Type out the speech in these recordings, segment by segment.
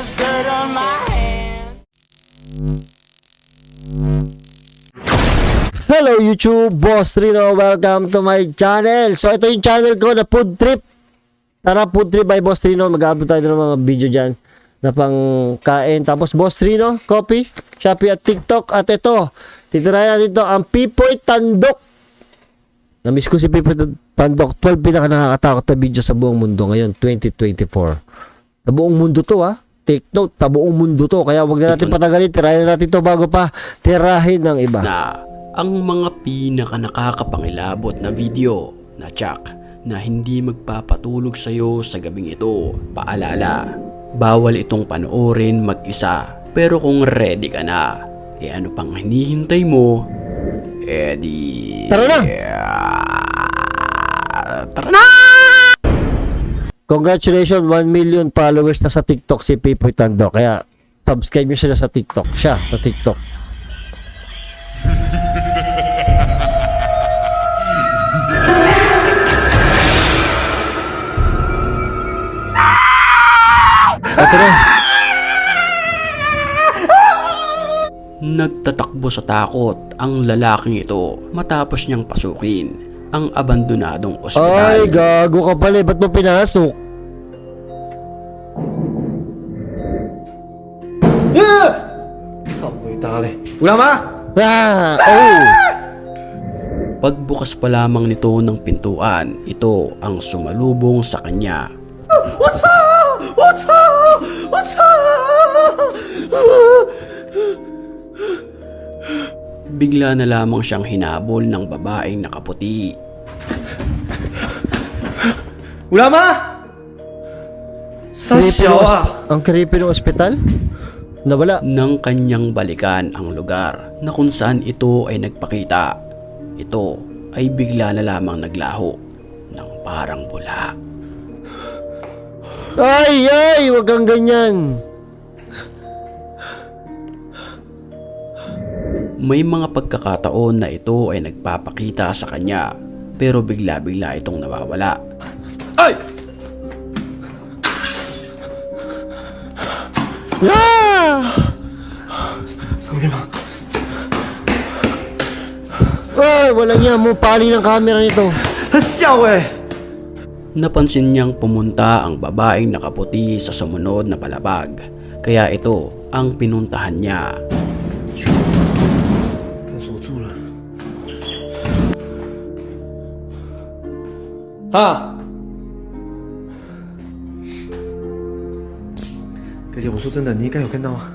there's dirt on my hands. Hello YouTube, Boss Rino, welcome to my channel. So ito yung channel ko na Food Trip. Tara, Food Trip by Boss Rino. Mag-upload tayo ng mga video dyan na pang kain. Tapos Boss Rino, Coffee, Shopee at TikTok. At ito, titirayan natin ito, ang Pipoy Tandok. Na-miss ko si Pipoy Tandok. 12 pinaka nakakatakot na video sa buong mundo ngayon, 2024. Sa buong mundo to Take note, sa buong mundo to. Kaya wag na natin patagalin, tirayan natin to bago pa tirahin ng iba. Ang mga pinaka nakakapangilabot na video na tsak na hindi magpapatulog sa'yo sa gabing ito. Paalala, bawal itong panoorin mag-isa. Pero kung ready ka na, ano pang hinihintay mo? Tara na! Tara na! Congratulations, 1 million followers na sa TikTok si Pipoy Tandok. Kaya subscribe nyo sila sa TikTok. Siya sa TikTok. Ito na. Nagtatakbo sa takot ang lalaking ito matapos niyang pasukin ang abandonadong ospital. Ay, gago ka pala. Ba't mo pinasok? Pagbukas pa lamang nito ng pintuan, ito ang sumalubong sa kanya. What's up? What's up? What's up? Bigla na lamang siyang hinabol ng babaeng nakaputi. Ulama! Ang creepy ng ospital? Nawala. Nang kanyang balikan ang lugar na kung saan ito ay nagpakita, ito ay bigla na lamang naglaho ng parang bula. Ay, wag kang ganyan. May mga pagkakataon na ito ay nagpapakita sa kanya, pero bigla-bigla itong nawawala. Ay! Ay, walang niya mo pali ng camera nito. Napansin niyang pumunta ang babaeng nakaputi sa sumunod na palapag, kaya ito ang pinuntahan niya. Ah！哥姐，我说真的，你应该有看到啊！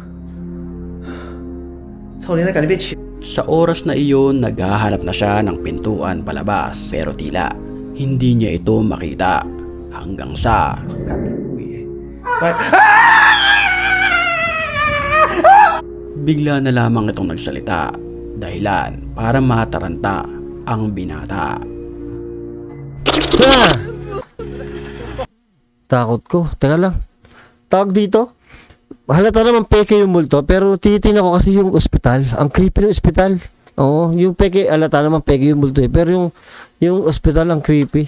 操你，那感觉被欺。 Sa oras na iyon, naghahanap na siya ng pintuan palabas, pero tila hindi niya ito makita hanggang sa bigla na lamang itong nagsalita, dahilan para mataranta ang binata. Takot ko. Teka lang. Tawag dito. Halata naman peke yung multo, pero titingnan ko kasi yung ospital. Ang creepy ng ospital. Oo, yung peke, halata naman peke yung multo pero yung ospital ang creepy.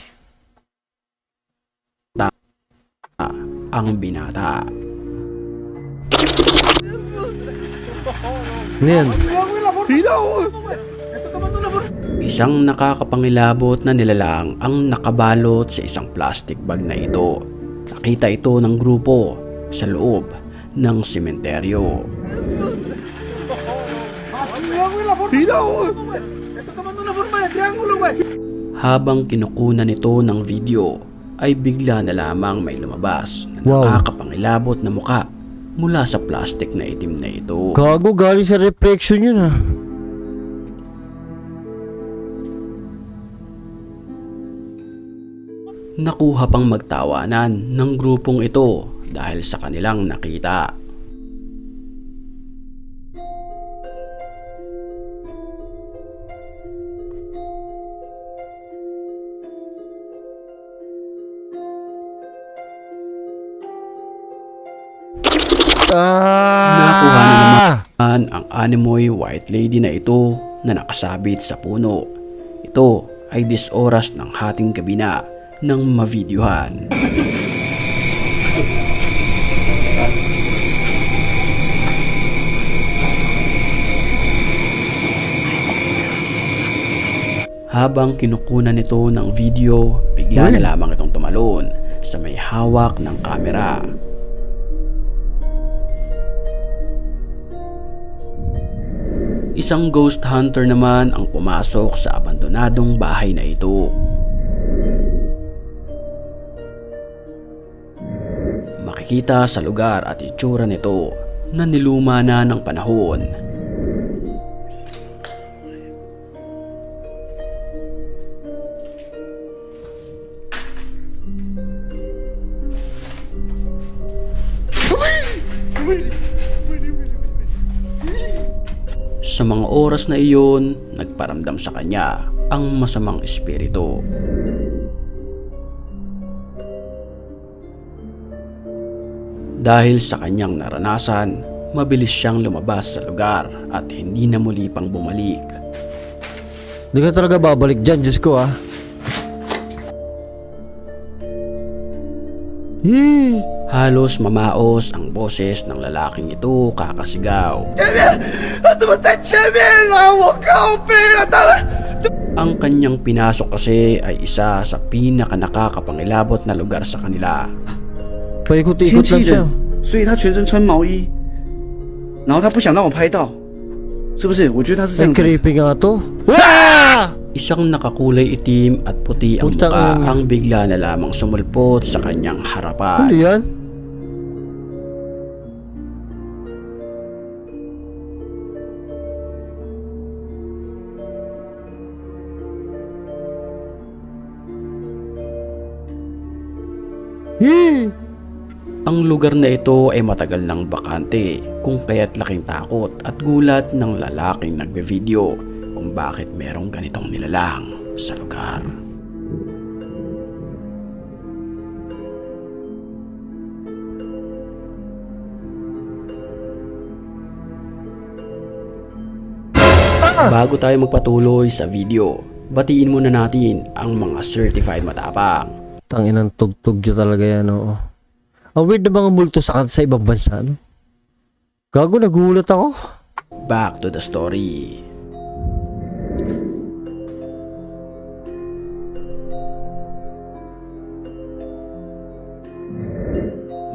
Ang binata. Ngayon. Isang nakakapangilabot na nilalang ang nakabalot sa isang plastic bag na ito. Nakita ito ng grupo sa loob ng sementeryo. Habang kinukunan nito ng video, ay bigla na lamang may lumabas na nakakapangilabot na muka mula sa plastic na itim na ito. Gago, galing sa reflection yun Nakuha pang magtawanan ng grupong ito dahil sa kanilang nakita. Nakuha na naman ang animoy white lady na ito na nakasabit sa puno. Ito ay 10 oras ng hating gabi na nang mavideohan. Habang kinukunan nito ng video, bigla na lamang itong tumalon sa may hawak ng kamera. Isang ghost hunter naman ang pumasok sa abandonadong bahay na ito. Makikita sa lugar at itsura nito na niluma na ng panahon. Sa mga oras na iyon, nagparamdam sa kanya ang masamang espiritu. Dahil sa kanyang naranasan, mabilis siyang lumabas sa lugar at hindi na muli pang bumalik. Hindi ka talaga babalik dyan, Diyos ko ah. Halos mamaos ang boses ng lalaking ito kakasigaw. Ang kanyang pinasok kasi ay isa sa pinaka nakakapangilabot na lugar sa kanila. 天 Paikot-ikot 气 lang siya. 冷，所以他全身穿毛衣，然后他不想让我拍到，是不是？我觉得他是这 Ay, 样子。 creepy nga to. Ah! Isang nakakulay itim at puti ang Putang mukha ina. ang bigla na lamang sumulpot sa kanyang Ano harapan. yan? Ang lugar na ito ay matagal nang bakante, kung kaya't laking takot at gulat ng lalaking nagbe-video kung bakit merong ganitong nilalang sa lugar. Bago tayo magpatuloy sa video, batiin muna natin ang mga certified matapang. Tanginang tugtog nyo talaga yan, oo. Ang weird na mga multo sa ibang bansa, no? Gago, nagulat ako. Back to the story.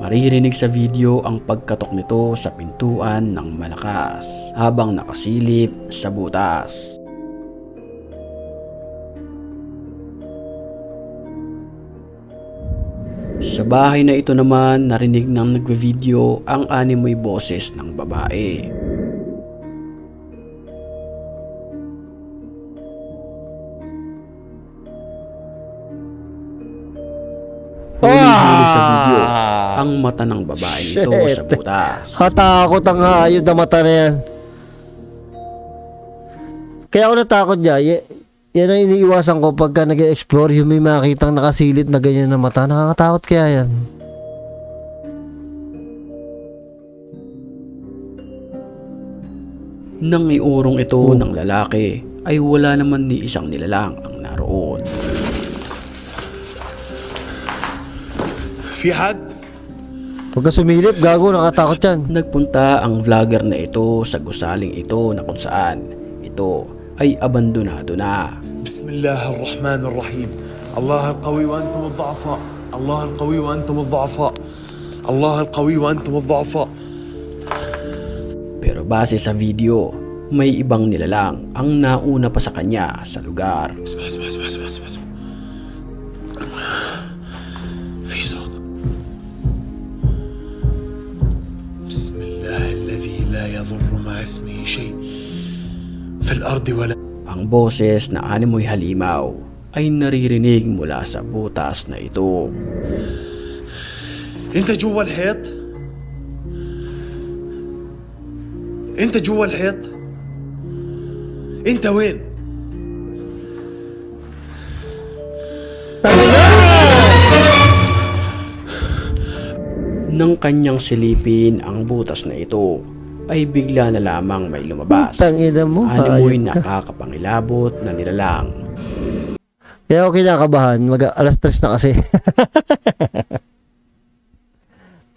Maririnig sa video ang pagkatok nito sa pintuan ng malakas habang nakasilip sa butas. Sa bahay na ito naman, narinig ng nagve-video ang animoy boses ng babae. Huling-huli sa video, ang mata ng babae ito sa Shit. butas. Katakot ang hayop na mata na yan. Kaya ako natakot dyan. Yan ang iniiwasan ko pagka nag-explore yung may makitang nakasilid na ganyan na mata. Nakakatakot kaya yan. Nang iurong ito ng lalaki, ay wala naman ni isang nilalang ang naroon. في حد؟ Pagka sumilip, gago, nakatakot yan. Nagpunta ang vlogger na ito sa gusaling ito na kung saan ito ay abandonado na. بسم الله الرحمن الرحيم الله القوي وأنتم الضعفاء الله القوي وأنتم الضعفاء الله القوي وأنتم الضعفاء. Pero base sa video, may ibang nilalang ang nauna pa sa kanya sa lugar. اسمع اسمع اسمع اسمع اسمع اسمع. في صوت. بسم الله الذي لا يضر مع اسمه شيء في الأرض ولا. Ang boses na animoy halimaw ay naririnig mula sa butas na ito. أنت جوا الحيط؟ أنت جوا الحيط؟ أنت وين؟ Nang kanyang silipin ang butas na ito, ay bigla na lamang may lumabas. Tangina mo, Animoy hayop ka. nakakapangilabot na nilalang. Kaya ako kinakabahan, alas 3 na kasi.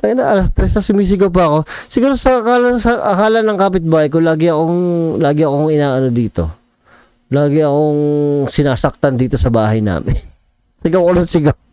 Tayo na, alas 3 na sumisigaw pa ako. Siguro sa akala ng kapitbahay ko, lagi akong inaano dito. Lagi akong sinasaktan dito sa bahay namin. Sigaw ko ng sigaw.